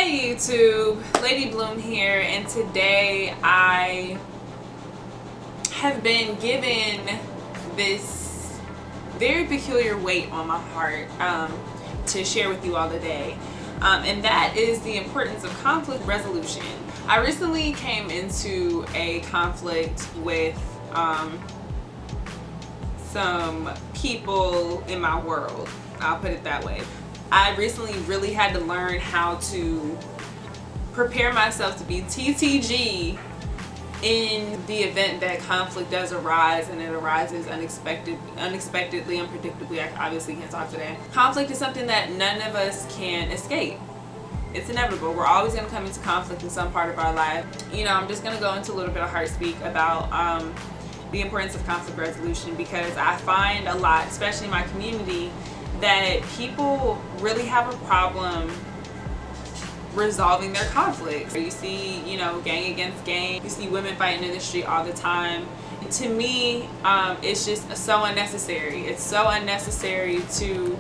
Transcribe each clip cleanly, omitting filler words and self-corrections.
Hey YouTube, Lady Bloom here, and today I have been given this very peculiar weight on my heart to share with you all today, and that is the importance of conflict resolution. I recently came into a conflict with some people in my world, I'll put it that way. I recently really had to learn how to prepare myself to be TTG in the event that conflict does arise, and it arises unexpectedly, unpredictably. I obviously can't talk today. Conflict is something that none of us can escape. It's inevitable. We're always going to come into conflict in some part of our life. You know, I'm just going to go into a little bit of HeartSpeak about the importance of conflict resolution, because I find a lot, especially in my community, that people really have a problem resolving their conflicts. You see, you know, gang against gang. You see women fighting in the street all the time. To me, it's just so unnecessary. It's so unnecessary to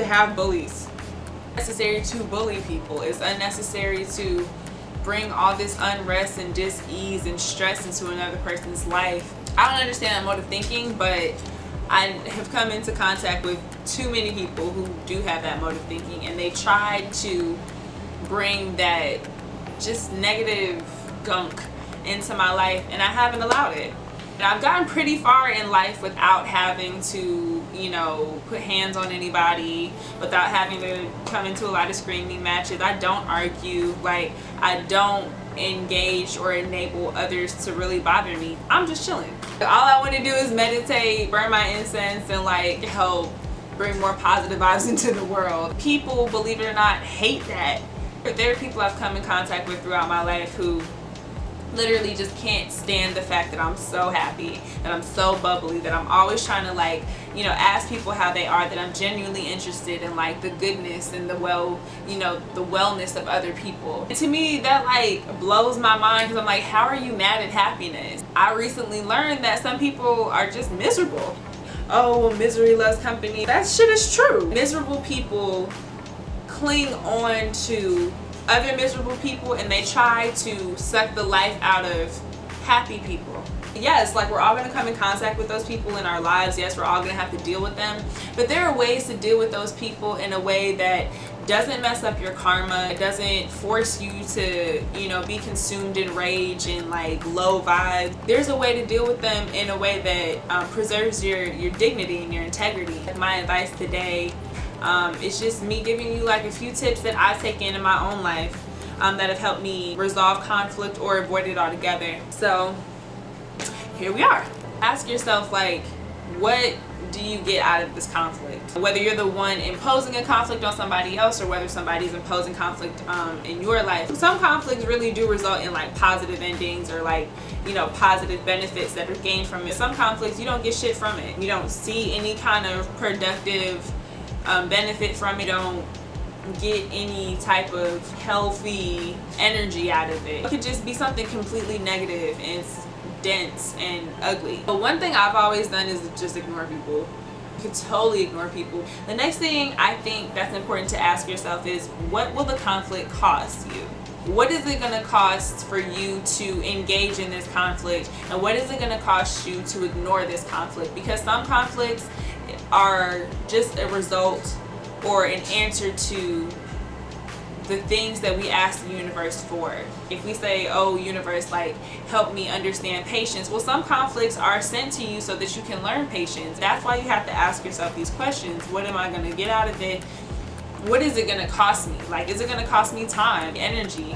have bullies. It's necessary to bully people. It's unnecessary to bring all this unrest and dis-ease and stress into another person's life. I don't understand that mode of thinking, but I have come into contact with too many people who do have that mode of thinking, and they tried to bring that just negative gunk into my life, and I haven't allowed it. And I've gotten pretty far in life without having to, you know, put hands on anybody, without having to come into a lot of screaming matches. I don't argue, like, I don't engage or enable others to really bother me. I'm just chilling. All I want to do is meditate, burn my incense, and like help bring more positive vibes into the world. People, believe it or not, hate that. There are people I've come in contact with throughout my life who literally just can't stand the fact that I'm so happy, that I'm so bubbly, that I'm always trying to, like, you know, ask people how they are, that I'm genuinely interested in like the goodness and the the wellness of other people. And to me, that like blows my mind, because I'm like, how are you mad at happiness? I recently learned that some people are just miserable. Oh, misery loves company. That shit is true. Miserable people cling on to other miserable people, and they try to suck the life out of happy people. Yes, like, we're all going to come in contact with those people in our lives. Yes, we're all going to have to deal with them, but there are ways to deal with those people in a way that doesn't mess up your karma. It doesn't force you to, you know, be consumed in rage and like low vibe. There's a way to deal with them in a way that preserves your dignity and your integrity. My advice today it's just me giving you like a few tips that I've taken in my own life that have helped me resolve conflict or avoid it altogether. So here we are. Ask yourself, like, what do you get out of this conflict? Whether you're the one imposing a conflict on somebody else, or whether somebody's imposing conflict in your life. Some conflicts really do result in like positive endings, or like, you know, positive benefits that are gained from it. Some conflicts, you don't get shit from it. You don't see any kind of productive benefit from it. You don't get any type of healthy energy out of it. It could just be something completely negative and dense and ugly. But one thing I've always done is just ignore people. You can totally ignore people. The next thing I think that's important to ask yourself is, what will the conflict cost you? What is it going to cost for you to engage in this conflict, and what is it going to cost you to ignore this conflict? Because some conflicts are just a result or an answer to the things that we ask the universe for. If we say, oh, universe, like, help me understand patience, well, some conflicts are sent to you so that you can learn patience. That's why you have to ask yourself these questions. What am I going to get out of it? What is it going to cost me? Like, is it going to cost me time, energy?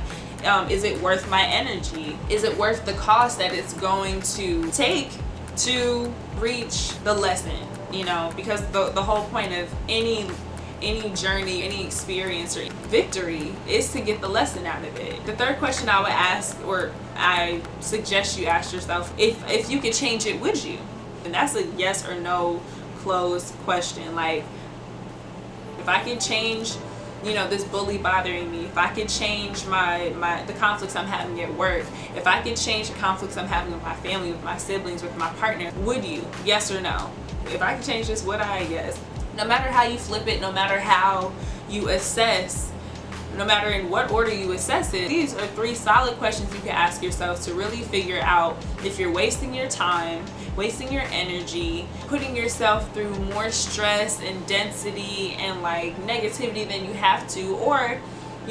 Is it worth my energy? Is it worth the cost that it's going to take to reach the lesson? You know, because the whole point of any journey, any experience or victory is to get the lesson out of it. The third question I would ask, or I suggest you ask yourself, if you could change it, would you? And that's a yes or no closed question. Like, if I could change, you know, this bully bothering me, if I could change the conflicts I'm having at work, if I could change the conflicts I'm having with my family, with my siblings, with my partner, would you? Yes or no? If I could change this, would I? Yes. No matter how you flip it, no matter how you assess no matter in what order you assess it, these are 3 solid questions you can ask yourself to really figure out if you're wasting your time, wasting your energy, putting yourself through more stress and density and like negativity than you have to, or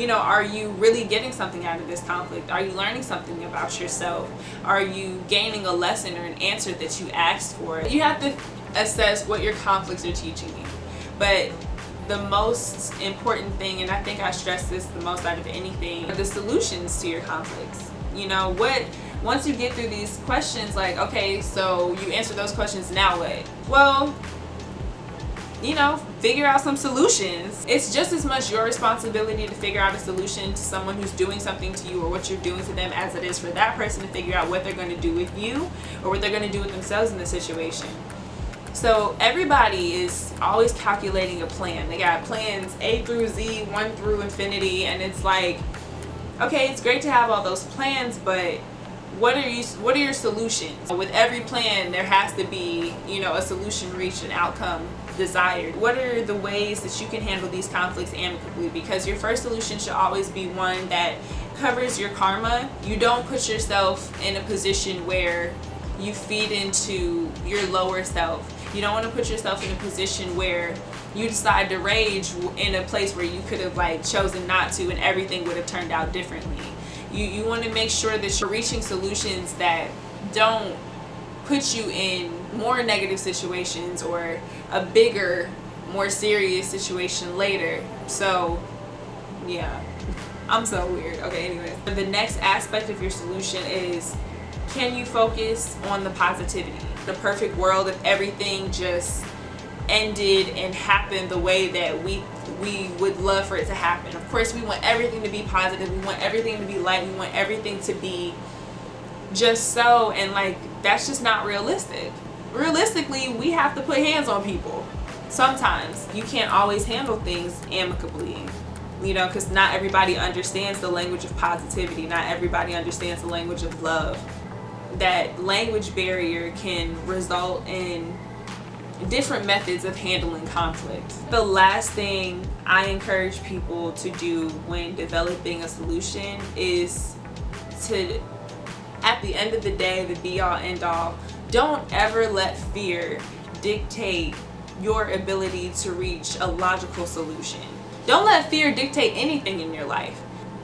are you really getting something out of this conflict? Are you learning something about yourself? Are you gaining a lesson or an answer that you asked for? You have to assess what your conflicts are teaching you. But the most important thing, and I think I stress this the most out of anything, are the solutions to your conflicts. Once you get through these questions, like, okay, so you answer those questions, now what? Well, figure out some solutions. It's just as much your responsibility to figure out a solution to someone who's doing something to you or what you're doing to them as it is for that person to figure out what they're going to do with you or what they're going to do with themselves in the situation. So everybody is always calculating a plan. They got plans A through Z, 1 through infinity, and it's like, okay, it's great to have all those plans, but what are your solutions? With every plan, there has to be, a solution reached, an outcome desired. What are the ways that you can handle these conflicts amicably? Because your first solution should always be one that covers your karma. You don't put yourself in a position where you feed into your lower self. You don't want to put yourself in a position where you decide to rage in a place where you could have chosen not to and everything would have turned out differently. You want to make sure that you're reaching solutions that don't put you in more negative situations or a bigger, more serious situation later. So yeah, I'm so weird. Okay, anyway, the next aspect of your solution is, can you focus on the positivity? The perfect world, if everything just ended and happened the way that we would love for it to happen. Of course, we want everything to be positive. We want everything to be light. We want everything to be just so, and that's just not realistic. Realistically, we have to put hands on people. Sometimes you can't always handle things amicably, because not everybody understands the language of positivity. Not everybody understands the language of love. That language barrier can result in different methods of handling conflict. The last thing I encourage people to do when developing a solution is to, at the end of the day, the be all end all, don't ever let fear dictate your ability to reach a logical solution. Don't let fear dictate anything in your life.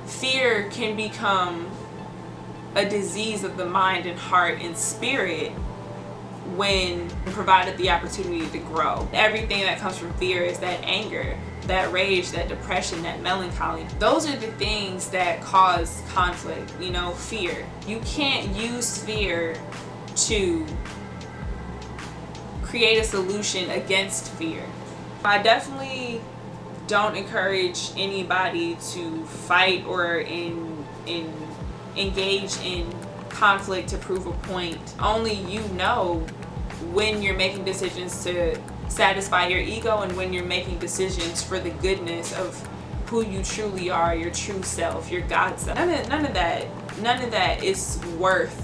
Fear can become a disease of the mind and heart and spirit when provided the opportunity to grow. Everything that comes from fear is that anger, that rage, that depression, that melancholy. Those are the things that cause conflict, fear. You can't use fear to create a solution against fear. I definitely don't encourage anybody to fight or engage in conflict to prove a point. Only when you're making decisions to satisfy your ego and when you're making decisions for the goodness of who you truly are, your true self, your God self. None of that is worth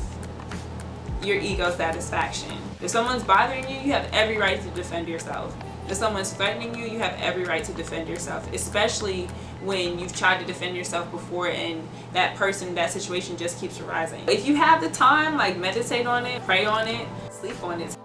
your ego satisfaction. If someone's bothering you, you have every right to defend yourself. If someone's threatening you, you have every right to defend yourself, especially when you've tried to defend yourself before and that person, that situation just keeps arising. If you have the time, meditate on it, pray on it, sleep on it.